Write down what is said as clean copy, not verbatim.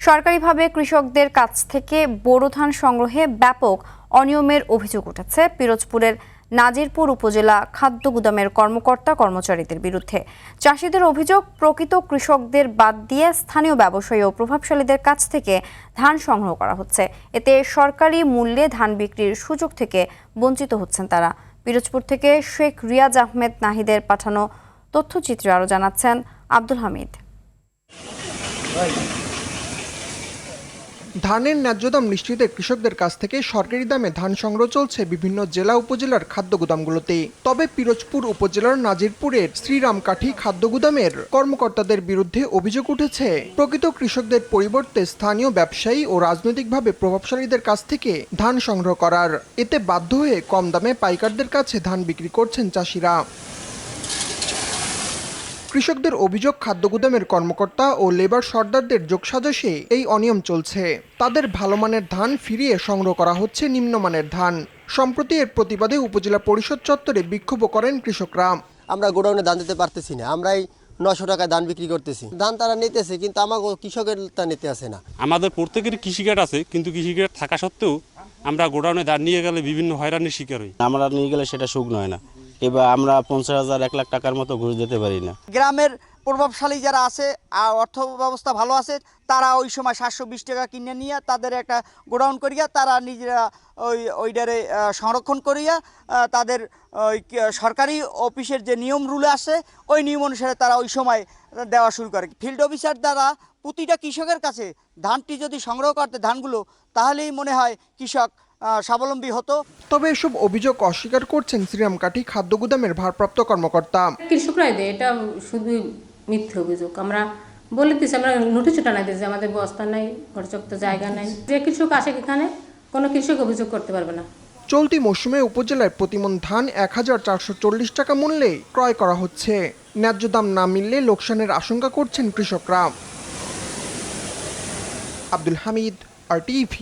সরকারিভাবে কৃষকদের কাছ থেকে বোরো ধান সংগ্রহে ব্যাপক অনিয়মের অভিযোগ উঠেছে পিরোজপুরের নাজিরপুর উপজেলা খাদ্য গুদামের কর্মকর্তা কর্মচারীদের বিরুদ্ধে। চাষিদের অভিযোগ, প্রকৃত কৃষকদের বাদ দিয়ে স্থানীয় ব্যবসায়ী ও প্রভাবশালীদের কাছ থেকে ধান সংগ্রহ করা হচ্ছে। এতে সরকারি মূল্যে ধান বিক্রির সুযোগ থেকে বঞ্চিত হচ্ছেন তারা। পিরোজপুর থেকে শেখ রিয়াজ আহমেদ নাহিদের পাঠানো তথ্যচিত্রে আরও জানাচ্ছেন আব্দুল হামিদ। ধানের ন্যায্য দাম নিশ্চিতে কৃষকদের কাছ থেকে সরকারি দামে ধান সংগ্রহ চলছে বিভিন্ন জেলা উপজেলার খাদ্য গুদামগুলোতে। তবে পিরোজপুর উপজেলার নাজিরপুরের শ্রীরামকাঠি খাদ্য গুদামের কর্মকর্তাদের বিরুদ্ধে অভিযোগ উঠেছে, প্রকৃত কৃষকদের পরিবর্তে স্থানীয় ব্যবসায়ী ও রাজনৈতিকভাবে প্রভাবশালীদের কাছ থেকে ধান সংগ্রহ করার। এতে বাধ্য হয়ে কম দামে পাইকারদের কাছে ধান বিক্রি করছেন চাষিরা। কৃষকদের অভিযোগ, খাদ্য গুদামের কর্মকর্তা ও লেবার সর্দারদের যোগসাজশে এই অনিয়ম চলছে। তাদের ভালো মানের ধান ফিরিয়ে সংগ্রহ করা হচ্ছে নিম্নমানের ধান। সম্প্রতি এর প্রতিবাদে উপজেলা পরিষদ চত্বরে বিক্ষোভ করেন কৃষকরা। আমরা গোডাউনে ধান দিতে পারতেছি না, আমরাই 900 টাকায় ধান বিক্রি করতেছি। ধান তারা নিতেছে, কিন্তু আমাকে কৃষকের তা নিতে আসে না। আমাদের প্রত্যেকের কৃষিকার্ড আছে, কিন্তু কৃষিকার্ড থাকা সত্ত্বেও আমরা গোডাউনে ধান নিয়ে গেলে বিভিন্ন হয়রানির শিকার হই। আমরা নিয়ে গেলে সেটা শুকনো হয় না, এবার আমরা 50,000 1 লাখ টাকার মতো ঘুষ দিতে পারি না। গ্রামের প্রভাবশালী যারা আছে, অর্থ ব্যবস্থা ভালো আছে, তারা ওই সময় 720 টাকা কিনে নিয়ে তাদের একটা গোডাউন করিয়া তারা নিজেরা ওইটারে সংরক্ষণ করিয়া তাদের ওই সরকারি অফিসের যে নিয়ম রুল আছে ওই নিয়ম অনুসারে তারা ওই সময় দেওয়া শুরু করে। ফিল্ড অফিসার দ্বারা প্রতিটা কৃষকের কাছে ধানটি যদি সংগ্রহ করতে ধানগুলো, তাহলেই মনে হয় কৃষক স্বাবলম্বী হতো। তবে এসব অভিযোগ অস্বীকার করছেন শ্রীরামকাঠি খাদ্য গুদামের ভারপ্রাপ্ত কর্মকর্তা। কৃষকরাই দেয়, এটা শুধু মিথ্যে অভিযোগ। আমরা বলে দিচ্ছি, আমরা নোটিশ টানাই দিচ্ছি, আমাদের বস্তা নাই, পর্যাপ্ত জায়গা নাই। যে কৃষক আসে এখানে কোনো কৃষক অভিযোগ করতে পারবে না। চলতি মৌসুমে উপজেলায় প্রতিমন ধান 1440 টাকা মূল্যে ক্রয় করা হচ্ছে। ন্যায্য দাম না মিললে লোকসানের আশঙ্কা করছেন কৃষকরা। আব্দুল হামিদ, RTV।